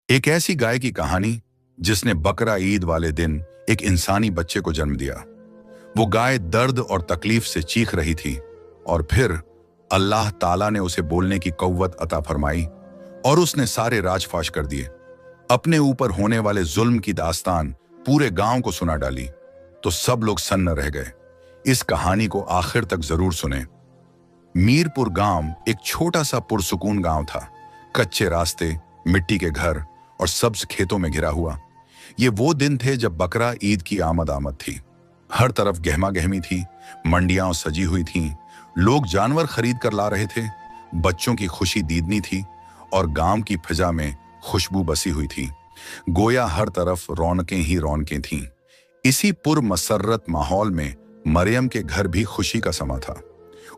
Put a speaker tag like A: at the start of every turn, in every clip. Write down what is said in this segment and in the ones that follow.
A: एक ऐसी गाय की कहानी जिसने बकरा ईद वाले दिन एक इंसानी बच्चे को जन्म दिया। वो गाय दर्द और तकलीफ से चीख रही थी और फिर अल्लाह ताला ने उसे बोलने की कव्वत अता फरमाई और उसने सारे राजफाश कर दिए। अपने ऊपर होने वाले जुल्म की दास्तान पूरे गांव को सुना डाली तो सब लोग सन्न रह गए। इस कहानी को आखिर तक जरूर सुने। मीरपुर गांव एक छोटा सा पुरसुकून गांव था। कच्चे रास्ते, मिट्टी के घर और सब्ज खेतों में घिरा हुआ। ये वो दिन थे जब बकरा ईद की आमद थी। हर तरफ गहमा गहमी थी, मंडियां सजी हुई थीं, लोग जानवर खरीद कर ला रहे थे, बच्चों की खुशी दीदनी थी और गांव की फिजा में खुशबू बसी हुई थी। गोया हर तरफ रौनकें ही रौनकें थीं। इसी पुरमसर्रत माहौल में मरियम के घर भी खुशी का समा था।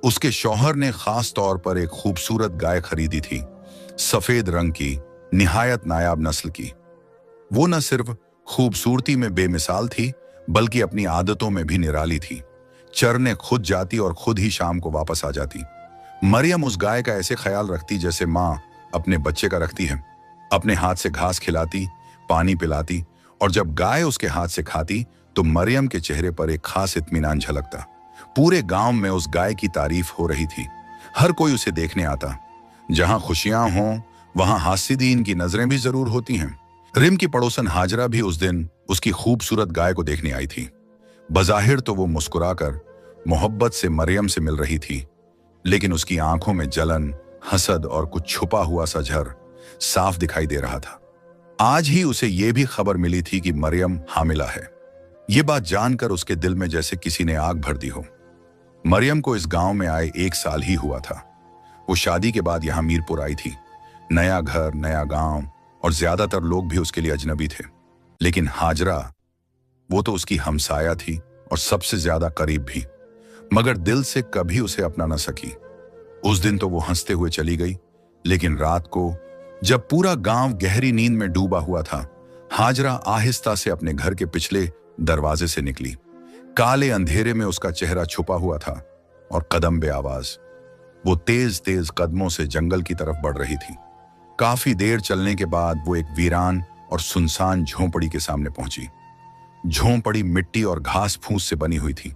A: उसके शौहर ने खास तौर पर एक खूबसूरत गाय खरीदी थी, सफेद रंग की, निहायत नायाब नस्ल की। वो न सिर्फ खूबसूरती में बेमिसाल थी बल्कि अपनी आदतों में भी निराली थी। चरने खुद जाती और खुद ही शाम को वापस आ जाती। मरियम उस गाय का ऐसे ख्याल रखती जैसे माँ अपने बच्चे का रखती है। अपने हाथ से घास खिलाती, पानी पिलाती और जब गाय उसके हाथ से खाती तो मरियम के चेहरे पर एक खास इत्मीनान झलकता। पूरे गांव में उस गाय की तारीफ हो रही थी। हर कोई उसे देखने आता। जहां खुशियां हों वहां हासिदीन की नजरें भी जरूर होती हैं। रिम की पड़ोसन हाजरा भी उस दिन उसकी खूबसूरत गाय को देखने आई थी। बज़ाहिर तो वो मुस्कुराकर मोहब्बत से मरियम से मिल रही थी, लेकिन उसकी आंखों में जलन, हसद और कुछ छुपा हुआ सा झर साफ दिखाई दे रहा था। आज ही उसे ये भी खबर मिली थी कि मरियम हामिला है। ये बात जानकर उसके दिल में जैसे किसी ने आग भर दी हो। मरियम को इस गांव में आए 1 साल ही हुआ था। वो शादी के बाद यहां मीरपुर आई थी। नया घर, नया गांव और ज्यादातर लोग भी उसके लिए अजनबी थे। लेकिन हाजरा, वो तो उसकी हमसाया थी और सबसे ज्यादा करीब भी, मगर दिल से कभी उसे अपना न सकी। उस दिन तो वो हंसते हुए चली गई, लेकिन रात को जब पूरा गांव गहरी नींद में डूबा हुआ था, हाजरा आहिस्ता से अपने घर के पिछले दरवाजे से निकली। काले अंधेरे में उसका चेहरा छुपा हुआ था और कदम बे आवाज वो तेज तेज कदमों से जंगल की तरफ बढ़ रही थी। काफी देर चलने के बाद वो एक वीरान और सुनसान झोंपड़ी के सामने पहुंची। झोंपड़ी मिट्टी और घास फूस से बनी हुई थी।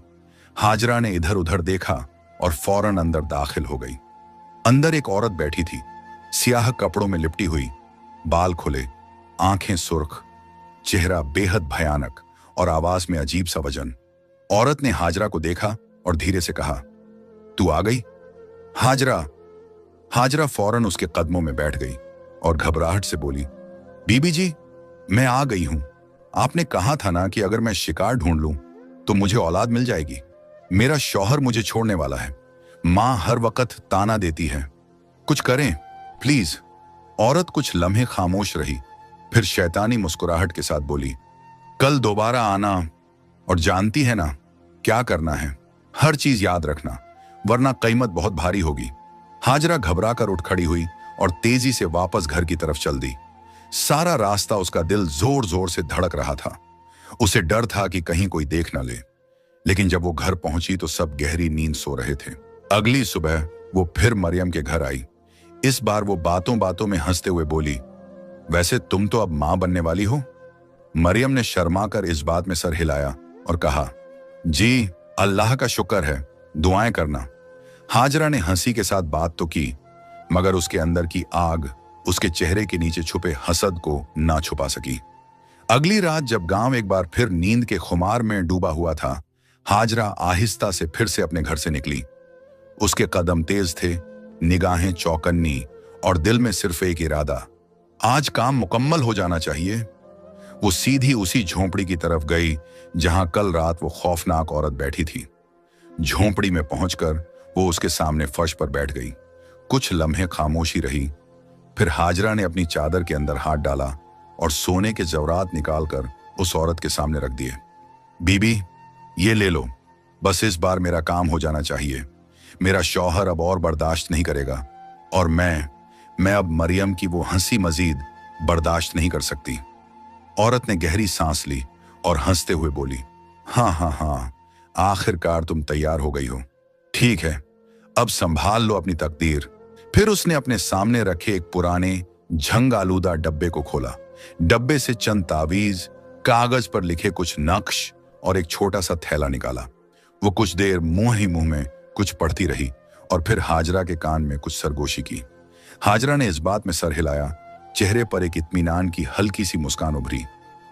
A: हाजरा ने इधर उधर देखा और फौरन अंदर दाखिल हो गई। अंदर एक औरत बैठी थी, सियाह कपड़ों में लिपटी हुई, बाल खुले, आंखें सुर्ख, चेहरा बेहद भयानक और आवाज में अजीब सा वजन। औरत ने हाजरा को देखा और धीरे से कहा, तू आ गई? हाजरा फौरन उसके कदमों में बैठ गई और घबराहट से बोली, बीबी जी, मैं आ गई हूं। आपने कहा था ना कि अगर मैं शिकार ढूंढ लूं तो मुझे औलाद मिल जाएगी। मेरा शौहर मुझे छोड़ने वाला है। मां हर वक्त ताना देती है। कुछ करें प्लीज। औरत कुछ लम्हे खामोश रही, फिर शैतानी मुस्कुराहट के साथ बोली, कल दोबारा आना और जानती है ना क्या करना है। हर चीज याद रखना, वरना कीमत बहुत भारी होगी। हाजरा घबरा कर उठ खड़ी हुई और तेजी से वापस घर की तरफ चल दी। सारा रास्ता उसका दिल जोर जोर से धड़क रहा था। उसे डर था कि कहीं कोई देख न ले। लेकिन जब वो घर पहुंची तो सब गहरी नींद सो रहे थे। अगली सुबह वो फिर मरियम के घर आई। इस बार वो बातों बातों में हंसते हुए बोली, वैसे तुम तो अब मां बनने वाली हो। मरियम ने शर्मा कर इस बात में सर हिलाया और कहा, जी अल्लाह का शुक्र है, दुआएं करना। हाजरा ने हंसी के साथ बात तो की, मगर उसके अंदर की आग उसके चेहरे के नीचे छुपे हसद को ना छुपा सकी। अगली रात जब गांव एक बार फिर नींद के खुमार में डूबा हुआ था, हाजरा आहिस्ता से फिर से अपने घर से निकली। उसके कदम तेज थे, निगाहें चौकन्नी और दिल में सिर्फ एक इरादा, आज काम मुकम्मल हो जाना चाहिए। वो सीधी उसी झोंपड़ी की तरफ गई जहां कल रात वो खौफनाक औरत बैठी थी। झोंपड़ी में पहुंचकर वो उसके सामने फर्श पर बैठ गई। कुछ लम्हे खामोशी रही, फिर हाजरा ने अपनी चादर के अंदर हाथ डाला और सोने के जवरात निकालकर उस औरत के सामने रख दिए। बीबी, ये ले लो, बस इस बार मेरा काम हो जाना चाहिए। मेरा शौहर अब और बर्दाश्त नहीं करेगा और मैं अब मरियम की वो हंसी मजीद बर्दाश्त नहीं कर सकती। औरत ने गहरी सांस ली और हंसते हुए बोली, हाँ, आखिरकार तुम तैयार हो गई हो। ठीक है, अब संभाल लो अपनी तकदीर। फिर उसने अपने सामने रखे एक पुराने झंग आलूदा डब्बे को खोला। डब्बे से चंद तावीज, कागज पर लिखे कुछ नक्श और एक छोटा सा थैला निकाला। वो कुछ देर मुंह ही मुंह में कुछ पढ़ती रही और फिर हाजरा के कान में कुछ सरगोशी की। हाजरा ने इस बात में सर हिलाया। चेहरे पर एक इत्मीनान की हल्की सी मुस्कान उभरी।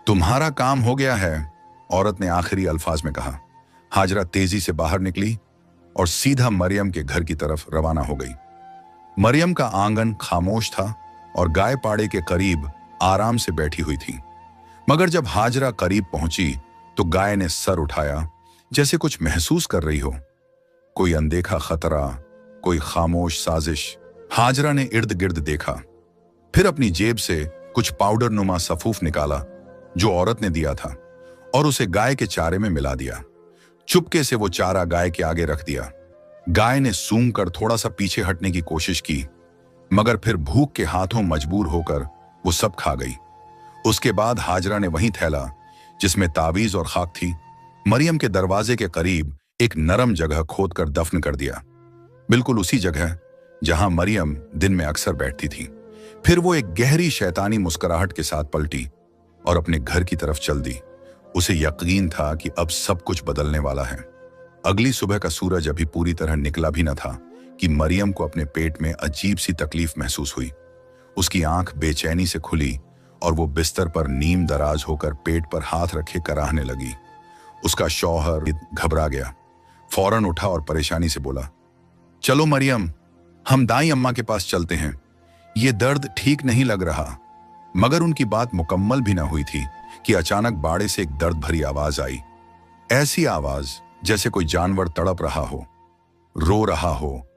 A: तुम्हारा काम हो गया है, औरत ने आखिरी अल्फाज में कहा। हाजरा तेजी से बाहर निकली और सीधा मरियम के घर की तरफ रवाना हो गई। मरियम का आंगन खामोश था और गाय पाड़े के करीब आराम से बैठी हुई थी। मगर जब हाजरा करीब पहुंची तो गाय ने सर उठाया, जैसे कुछ महसूस कर रही हो। कोई अनदेखा खतरा, कोई खामोश साजिश। हाजरा ने इर्द गिर्द देखा, फिर अपनी जेब से कुछ पाउडर नुमा सफूफ निकाला जो औरत ने दिया था और उसे गाय के चारे में मिला दिया। चुपके से वो चारा गाय के आगे रख दिया। गाय ने सूंघ कर थोड़ा सा पीछे हटने की कोशिश की, मगर फिर भूख के हाथों मजबूर होकर वो सब खा गई। उसके बाद हाजरा ने वही थैला जिसमें तावीज और खाक थी, मरियम के दरवाजे के करीब एक नरम जगह खोदकर दफन कर दिया, बिल्कुल उसी जगह जहां मरियम दिन में अक्सर बैठती थी। फिर वो एक गहरी शैतानी मुस्कुराहट के साथ पलटी और अपने घर की तरफ चल दी। उसे यकीन था कि अब सब कुछ बदलने वाला है। अगली सुबह का सूरज अभी पूरी तरह निकला भी न था कि मरियम को अपने पेट में अजीब सी तकलीफ महसूस हुई। उसकी आंख बेचैनी से खुली और वो बिस्तर पर नीम दराज होकर पेट पर हाथ रखे कराहने लगी। उसका शौहर घबरा गया, फौरन उठा और परेशानी से बोला, चलो मरियम, हम दाई अम्मा के पास चलते हैं, ये दर्द ठीक नहीं लग रहा। मगर उनकी बात मुकम्मल भी ना हुई थी कि अचानक बाड़े से एक दर्द भरी आवाज आई। ऐसी आवाज जैसे कोई जानवर तड़प रहा हो, रो रहा हो।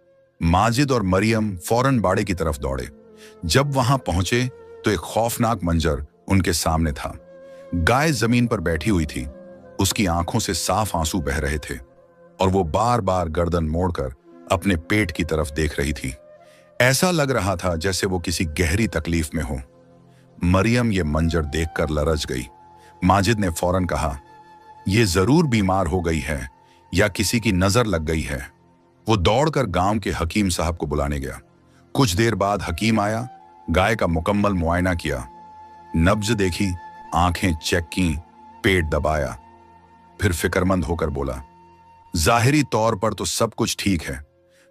A: माजिद और मरियम फौरन बाड़े की तरफ दौड़े। जब वहां पहुंचे तो एक खौफनाक मंजर उनके सामने था। गाय जमीन पर बैठी हुई थी, उसकी आंखों से साफ आंसू बह रहे थे और वो बार बार गर्दन मोड़कर अपने पेट की तरफ देख रही थी। ऐसा लग रहा था जैसे वो किसी गहरी तकलीफ में हो। मरियम ये मंजर देखकर लरज गई। माजिद ने फौरन कहा, ये जरूर बीमार हो गई है या किसी की नजर लग गई है। वो दौड़कर गांव के हकीम साहब को बुलाने गया। कुछ देर बाद हकीम आया, गाय का मुकम्मल मुआयना किया, नब्ज देखी, आंखें चेक की, पेट दबाया, फिर फिक्रमंद होकर बोला, जाहिरी तौर पर तो सब कुछ ठीक है,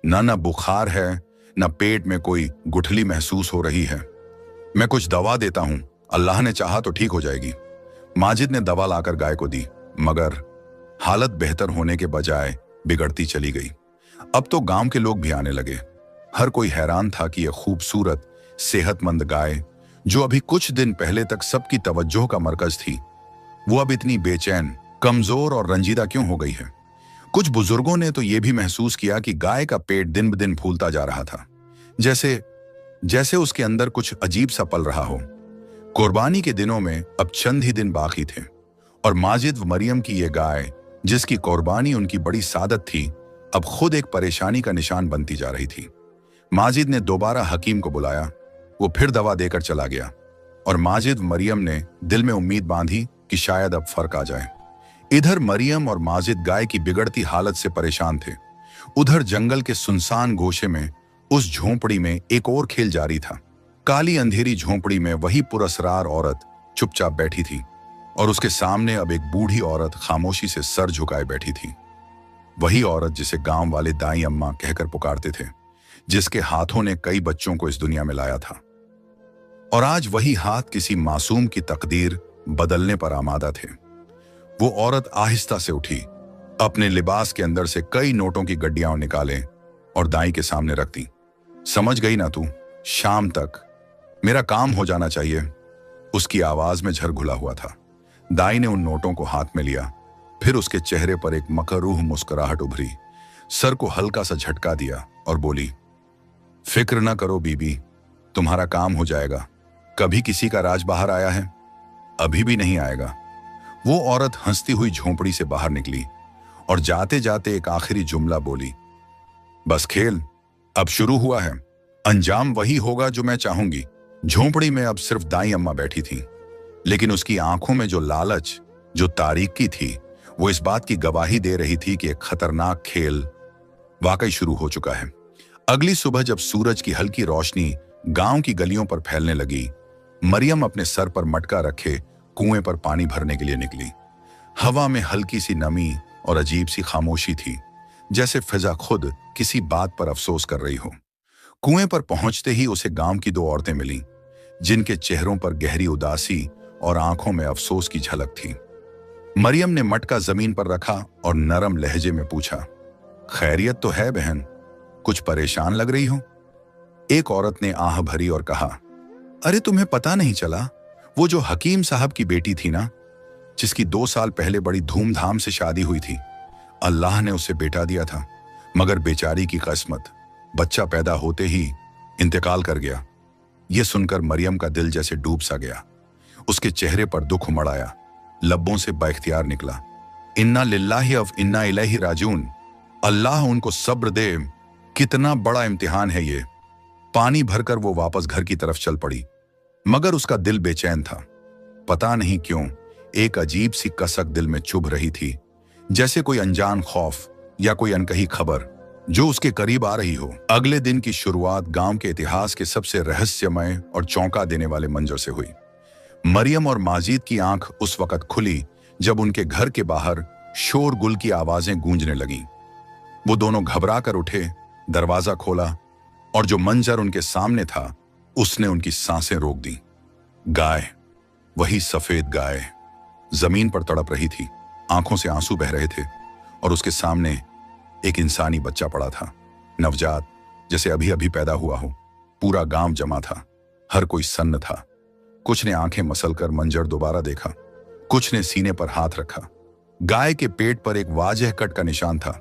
A: न बुखार है, न पेट में कोई गुठली महसूस हो रही है। मैं कुछ दवा देता हूं, अल्लाह ने चाहा तो ठीक हो जाएगी। माजिद ने दवा लाकर गाय को दी, मगर हालत बेहतर होने के बजाय बिगड़ती चली गई। अब तो गांव के लोग भी आने लगे। हर कोई हैरान था कि यह खूबसूरत सेहतमंद गाय, जो अभी कुछ दिन पहले तक सबकी तवज्जो का मरकज थी, वो अब इतनी बेचैन, कमजोर और रंजीदा क्यों हो गई है। कुछ बुजुर्गों ने तो यह भी महसूस किया कि गाय का पेट दिन ब दिन फूलता जा रहा था, जैसे उसके अंदर कुछ अजीब सा पल रहा हो। कुर्बानी के दिनों में अब चंद ही दिन बाकी थे और माजिद व मरियम की यह गाय, जिसकी कुर्बानी उनकी बड़ी सादत थी, अब खुद एक परेशानी का निशान बनती जा रही थी। माजिद ने दोबारा हकीम को बुलाया। वो फिर दवा देकर चला गया और माजिद व मरियम ने दिल में उम्मीद बांधी कि शायद अब फर्क आ जाए। इधर मरियम और माजिद गाय की बिगड़ती हालत से परेशान थे। उधर जंगल के सुनसान गोशे में उस झोंपड़ी में एक और खेल जारी था। काली अंधेरी झोंपड़ी में वही पुरस्रार औरत चुपचाप बैठी थी और उसके सामने अब एक बूढ़ी औरत खामोशी से सर झुकाए बैठी थी। वही औरत जिसे गांव वाले दाई अम्मा कहकर पुकारते थे, जिसके हाथों ने कई बच्चों को इस दुनिया में लाया था। और आज वही हाथ किसी मासूम की तकदीर बदलने पर आमादा थे। वो औरत आहिस्ता से उठी, अपने लिबास के अंदर से कई नोटों की गड्डियां निकाले और दाई के सामने रख दी। समझ गई ना तू, शाम तक मेरा काम हो जाना चाहिए। उसकी आवाज में झर घुला हुआ था। दाई ने उन नोटों को हाथ में लिया, फिर उसके चेहरे पर एक मकरूह मुस्कुराहट उभरी, सर को हल्का सा झटका दिया और बोली, फिक्र न करो बीबी, तुम्हारा काम हो जाएगा। कभी किसी का राज बाहर आया है? अभी भी नहीं आएगा। वो औरत हंसती हुई झोंपड़ी से बाहर निकली और जाते जाते एक आखिरी जुमला बोली, बस खेल अब शुरू हुआ है, अंजाम वही होगा जो मैं चाहूंगी। झोंपड़ी में अब सिर्फ दाई अम्मा बैठी थी, लेकिन उसकी आंखों में जो लालच, जो तारीकी थी, वो इस बात की गवाही दे रही थी कि एक खतरनाक खेल वाकई शुरू हो चुका है। अगली सुबह जब सूरज की हल्की रोशनी गांव की गलियों पर फैलने लगी। मरियम अपने सर पर मटका रखे कुएं पर पानी भरने के लिए निकली। हवा में हल्की सी नमी और अजीब सी खामोशी थी, जैसे फिजा खुद किसी बात पर अफसोस कर रही हो। कुएं पर पहुंचते ही उसे गांव की दो औरतें मिलीं, जिनके चेहरों पर गहरी उदासी और आंखों में अफसोस की झलक थी। मरियम ने मटका जमीन पर रखा और नरम लहजे में पूछा, खैरियत तो है बहन? कुछ परेशान लग रही हो? एक औरत ने आह भरी और कहा, अरे तुम्हें पता नहीं चला, वो जो हकीम साहब की बेटी थी ना, जिसकी 2 साल पहले बड़ी धूमधाम से शादी हुई थी, अल्लाह ने उसे बेटा दिया था, मगर बेचारी की किस्मत बच्चा पैदा होते ही इंतकाल कर गया। यह सुनकर मरियम का दिल जैसे डूब सा गया। उसके चेहरे पर दुख उमड़ आया, लब्बों से बाइख्तियार निकला, इन्ना लिल्लाहि व इन्ना इलैहि राजिऊन। अल्लाह उनको सब्र दे, कितना बड़ा इम्तिहान है ये। पानी भरकर वो वापस घर की तरफ चल पड़ी, मगर उसका दिल बेचैन था। पता नहीं क्यों एक अजीब सी कसक दिल में चुभ रही थी, जैसे कोई अनजान खौफ या कोई अनकही खबर जो उसके करीब आ रही हो। अगले दिन की शुरुआत गांव के इतिहास के सबसे रहस्यमय और चौंका देने वाले मंजर से हुई। मरियम और माजिद की आंख उस वक्त खुली जब उनके घर के बाहर शोरगुल की आवाजें गूंजने लगीं। वो दोनों घबरा कर उठे, दरवाजा खोला और जो मंजर उनके सामने था उसने उनकी सांसें रोक दी। गाय, वही सफेद गाय जमीन पर तड़प रही थी, आंखों से आंसू बह रहे थे और उसके सामने एक इंसानी बच्चा पड़ा था, नवजात, जैसे अभी अभी पैदा हुआ हो। पूरा गांव जमा था, हर कोई सन्न था। कुछ ने आंखें मसलकर मंजर दोबारा देखा, कुछ ने सीने पर हाथ रखा। गाय के पेट पर एक वाजह कट का निशान था,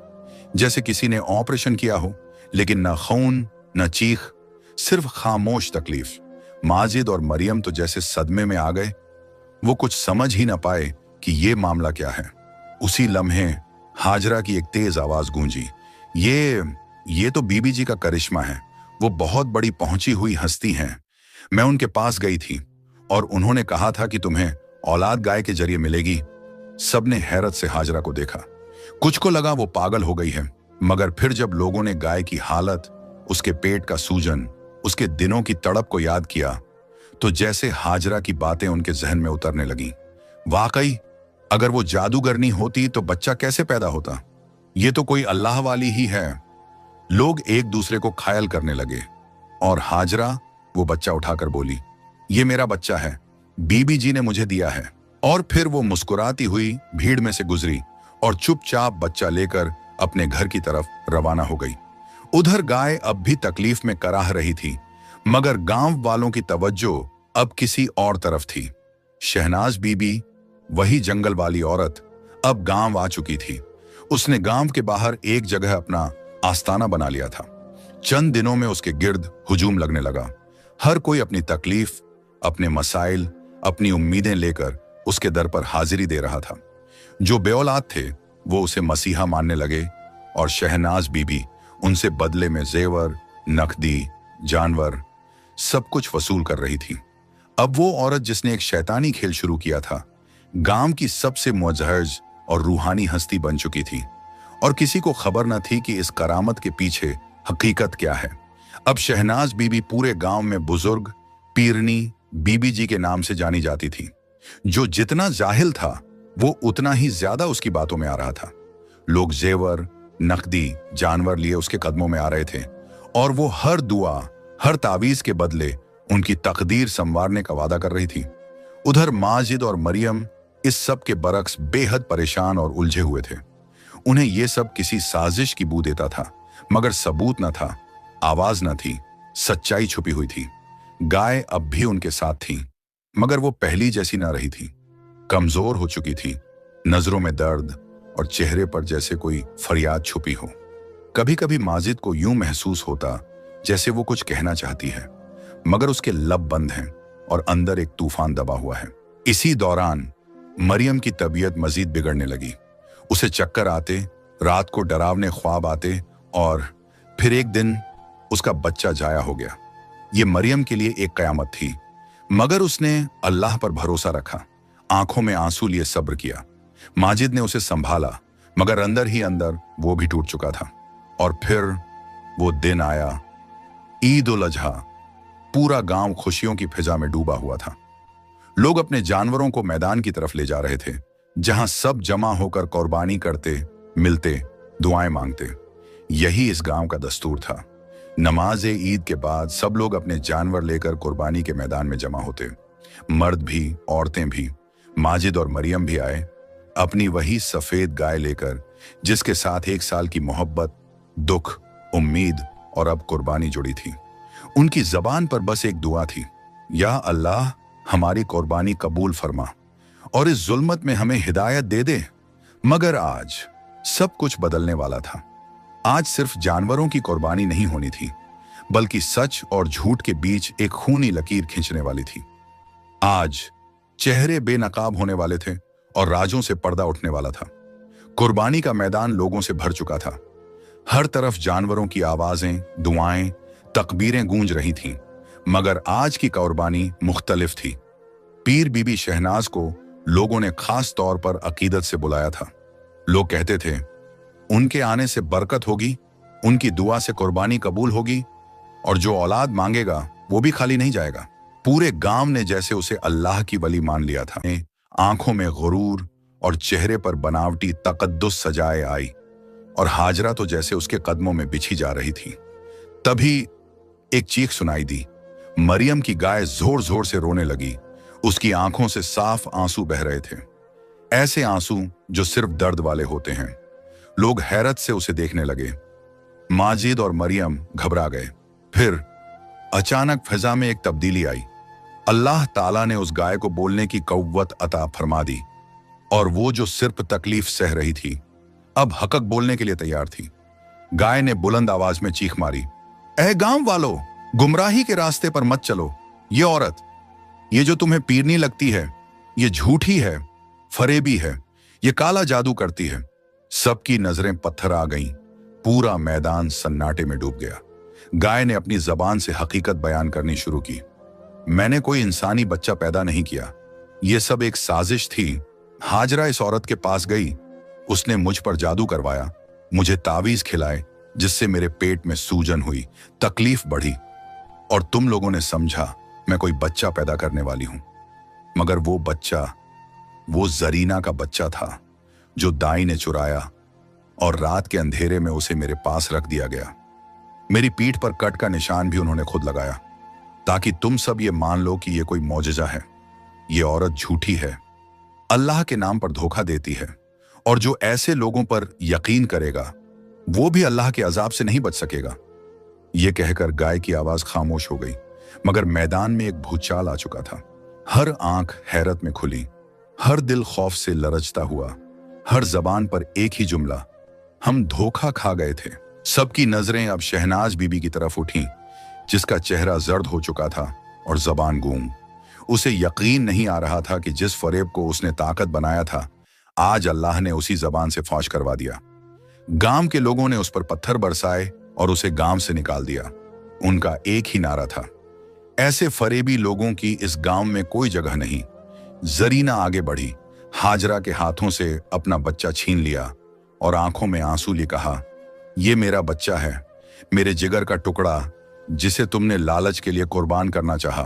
A: जैसे किसी ने ऑपरेशन किया हो, लेकिन न खून न चीख, सिर्फ खामोश तकलीफ। माजिद और मरियम तो जैसे सदमे में आ गए। वो कुछ समझ ही न पाए कि ये मामला क्या है। उसी लम्हे हाजरा की एक तेज आवाज गूंजी, ये तो बीबी जी का करिश्मा है, वो बहुत बड़ी पहुंची हुई हस्ती हैं। मैं उनके पास गई थी और उन्होंने कहा था कि तुम्हें औलाद गाय के जरिए मिलेगी। सबने हैरत से हाजरा को देखा। कुछ को लगा वो पागल हो गई है, मगर फिर जब लोगों ने गाय की हालत, उसके पेट का सूजन, उसके दिनों की तड़प को याद किया, तो जैसे हाजरा की बातें उनके जहन में उतरने लगीं। वाकई अगर वो जादूगरनी होती तो बच्चा कैसे पैदा होता? ये तो कोई अल्लाह वाली ही है। लोग एक दूसरे को घायल करने लगे और हाजरा वो बच्चा उठाकर बोली, ये मेरा बच्चा है, बीबी जी ने मुझे दिया है। और फिर वो मुस्कुराती हुई भीड़ में से गुजरी और चुपचाप बच्चा लेकर अपने घर की तरफ रवाना हो गई। उधर गाय अब भी तकलीफ में कराह रही थी, मगर गांव वालों की तवज्जो अब किसी और तरफ थी। शहनाज बीबी, वही जंगल वाली औरत, अब गांव आ चुकी थी। उसने गांव के बाहर एक जगह अपना आस्ताना बना लिया था। चंद दिनों में उसके गिर्द हुजूम लगने लगा। हर कोई अपनी तकलीफ, अपने मसाइल, अपनी उम्मीदें लेकर उसके दर पर हाजिरी दे रहा था। जो बेऔलाद थे वो उसे मसीहा मानने लगे और शहनाज बीबी उनसे बदले में जेवर, नकदी, जानवर सब कुछ वसूल कर रही थी। अब वो औरत जिसने एक शैतानी खेल शुरू किया था, गांव की सबसे मुअज्जज और रूहानी हस्ती बन चुकी थी और किसी को खबर न थी कि इस करामत के पीछे हकीकत क्या है। अब शहनाज बीबी पूरे गांव में बुजुर्ग पीरनी बीबी जी के नाम से जानी जाती थी। जो जितना जाहिल था वो उतना ही ज्यादा उसकी बातों में आ रहा था। लोग जेवर, नकदी, जानवर लिए उसके कदमों में आ रहे थे और वो हर दुआ, हर तावीज के बदले उनकी तकदीर संवारने का वादा कर रही थी। उधर माजिद और मरियम इस सब के बरक्स बेहद परेशान और उलझे हुए थे। उन्हें यह सब किसी साजिश की बू देता था, मगर सबूत न था, आवाज न थी, सच्चाई छुपी हुई थी। गाय अब भी उनके साथ थी, मगर वो पहली जैसी ना रही थी। कमजोर हो चुकी थी, नजरों में दर्द और चेहरे पर जैसे कोई फरियाद छुपी हो। कभी कभी माजिद को यूं महसूस होता जैसे वो कुछ कहना चाहती है, मगर उसके लब बंद हैं और अंदर एक तूफान दबा हुआ है। इसी दौरान मरियम की तबीयत मजीद बिगड़ने लगी। उसे चक्कर आते, रात को डरावने ख्वाब आते और फिर एक दिन उसका बच्चा जाया हो गया। ये मरियम के लिए एक कयामत थी, मगर उसने अल्लाह पर भरोसा रखा, आंखों में आंसू लिए सब्र किया। माजिद ने उसे संभाला, मगर अंदर ही अंदर वो भी टूट चुका था। और फिर वो दिन आया, ईद उल अजहा। पूरा गांव खुशियों की फिजा में डूबा हुआ था। लोग अपने जानवरों को मैदान की तरफ ले जा रहे थे, जहां सब जमा होकर कुर्बानी करते, मिलते, दुआएं मांगते। यही इस गांव का दस्तूर था। नमाज ईद के बाद सब लोग अपने जानवर लेकर कुर्बानी के मैदान में जमा होते। मर्द भी, औरतें भी। माजिद और मरियम भी आए, अपनी वही सफेद गाय लेकर, जिसके साथ 1 साल की मोहब्बत, दुख, उम्मीद और अब कुर्बानी जुड़ी थी। उनकी जबान पर बस एक दुआ थी, या अल्लाह हमारी कुर्बानी कबूल फरमा और इस जुल्मत में हमें हिदायत दे दे। मगर आज सब कुछ बदलने वाला था। आज सिर्फ जानवरों की कुर्बानी नहीं होनी थी, बल्कि सच और झूठ के बीच एक खूनी लकीर खींचने वाली थी। आज चेहरे बेनकाब होने वाले थे और राजों से पर्दा उठने वाला था। कुर्बानी का मैदान लोगों से भर चुका था। हर तरफ जानवरों की आवाजें, दुआएं, तकबीरें गूंज रही थीं। मगर आज की कुर्बानी मुख्तलिफ थी। पीर बीबी शहनाज को लोगों ने खास तौर पर अकीदत से बुलाया था। लोग कहते थे, उनके आने से बरकत होगी, उनकी दुआ से कुर्बानी कबूल होगी और जो औलाद मांगेगा वो भी खाली नहीं जाएगा। पूरे गांव ने जैसे उसे अल्लाह की वली मान लिया था। आंखों में गुरूर और चेहरे पर बनावटी तकद्दुस सजाए आई और हाजरा तो जैसे उसके कदमों में बिछी जा रही थी। तभी एक चीख सुनाई दी। मरियम की गाय जोर जोर से रोने लगी। उसकी आंखों से साफ आंसू बह रहे थे, ऐसे आंसू जो सिर्फ दर्द वाले होते हैं। लोग हैरत से उसे देखने लगे। माजिद और मरियम घबरा गए। फिर अचानक फिजा में एक तब्दीली आई। अल्लाह ताला ने उस गाय को बोलने की कव्वत अता फरमा दी और वो जो सिर्फ तकलीफ सह रही थी, अब हकक बोलने के लिए तैयार थी। गाय ने बुलंद आवाज में चीख मारी, ऐ गांव वालों, गुमराही के रास्ते पर मत चलो। ये औरत, ये जो तुम्हें पीरनी लगती है, ये झूठी है, फरेबी है, ये काला जादू करती है। सबकी नजरें पत्थर आ गईं। पूरा मैदान सन्नाटे में डूब गया। गाय ने अपनी जबान से हकीकत बयान करनी शुरू की। मैंने कोई इंसानी बच्चा पैदा नहीं किया, ये सब एक साजिश थी। हाजरा इस औरत के पास गई, उसने मुझ पर जादू करवाया, मुझे तावीज खिलाए, जिससे मेरे पेट में सूजन हुई, तकलीफ बढ़ी और तुम लोगों ने समझा मैं कोई बच्चा पैदा करने वाली हूं। मगर वो बच्चा, वो जरीना का बच्चा था जो दाई ने चुराया और रात के अंधेरे में उसे मेरे पास रख दिया गया। मेरी पीठ पर कट का निशान भी उन्होंने खुद लगाया, ताकि तुम सब ये मान लो कि ये कोई मौजज़ा है। ये औरत झूठी है, अल्लाह के नाम पर धोखा देती है और जो ऐसे लोगों पर यकीन करेगा वो भी अल्लाह के अजाब से नहीं बच सकेगा। ये कहकर गाय की आवाज खामोश हो गई। मगर मैदान में एक भूचाल आ चुका था। हर आंख हैरत में खुली, हर दिल खौफ से लरजता हुआ, हर जबान पर एक ही जुमला, हम धोखा खा गए थे। सबकी नजरें अब शहनाज बीबी की तरफ उठी, जिसका चेहरा जर्द हो चुका था और जबान गूंग। उसे यकीन नहीं आ रहा था कि जिस फरेब को उसने ताकत बनाया था, आज अल्लाह ने उसी जबान से फौज करवा दिया। गांव के लोगों ने उस पर पत्थर बरसाए और उसे गांव से निकाल दिया। उनका एक ही नारा था, ऐसे फरेबी लोगों की इस गांव में कोई जगह नहीं। जरीना आगे बढ़ी, हाजरा के हाथों से अपना बच्चा छीन लिया और आंखों में आंसू लिए कहा, ये मेरा बच्चा है, मेरे जिगर का टुकड़ा, जिसे तुमने लालच के लिए कुर्बान करना चाहा।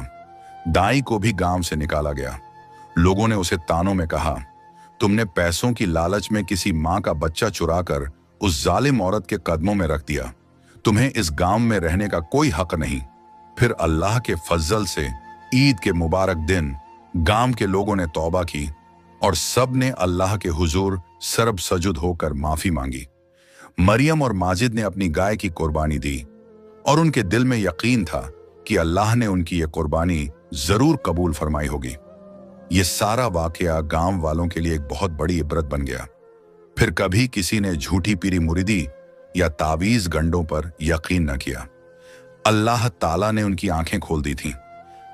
A: दाई को भी गांव से निकाला गया। लोगों ने उसे तानों में कहा, तुमने पैसों की लालच में किसी मां का बच्चा चुराकर उस जालिम औरत के कदमों में रख दिया। तुम्हें इस गांव में रहने का कोई हक नहीं। फिर अल्लाह के फजल से ईद के मुबारक दिन गांव के लोगों ने तौबा की और सब ने अल्लाह के हुजूर सरब सजुद होकर माफी मांगी। मरियम और माजिद ने अपनी गाय की कुर्बानी दी और उनके दिल में यकीन था कि अल्लाह ने उनकी ये कुर्बानी जरूर कबूल फरमाई होगी। ये सारा वाकया गांव वालों के लिए एक बहुत बड़ी इबरत बन गया। फिर कभी किसी ने झूठी पीरी मुरीदी या तावीज गंडों पर यकीन न किया। अल्लाह ताला ने उनकी आंखें खोल दी थीं।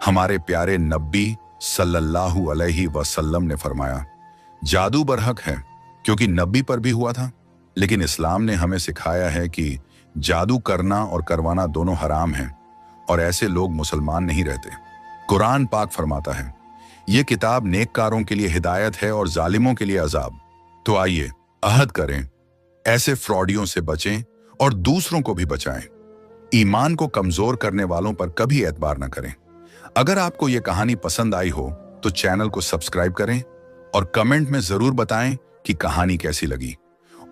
A: हमारे प्यारे नबी सल्लल्लाहु अलैहि वसल्लम ने फरमाया, जादू बरहक है, क्योंकि नबी पर भी हुआ था, लेकिन इस्लाम ने हमें सिखाया है कि जादू करना और करवाना दोनों हराम हैं और ऐसे लोग मुसलमान नहीं रहते। कुरान पाक फरमाता है, ये किताब नेककारों के लिए हिदायत है और जालिमों के लिए अजाब। तो आइए अहद करें, ऐसे फ्रॉडियों से बचें और दूसरों को भी बचाएं। ईमान को कमजोर करने वालों पर कभी एतबार न करें। अगर आपको ये कहानी पसंद आई हो तो चैनल को सब्सक्राइब करें और कमेंट में जरूर बताएं कि कहानी कैसी लगी,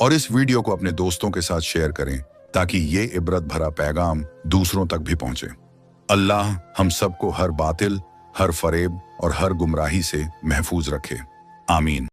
A: और इस वीडियो को अपने दोस्तों के साथ शेयर करें ताकि ये इबरत भरा पैगाम दूसरों तक भी पहुंचे। अल्लाह हम सबको हर बातिल, हर फरेब और हर गुमराही से महफूज रखे। आमीन।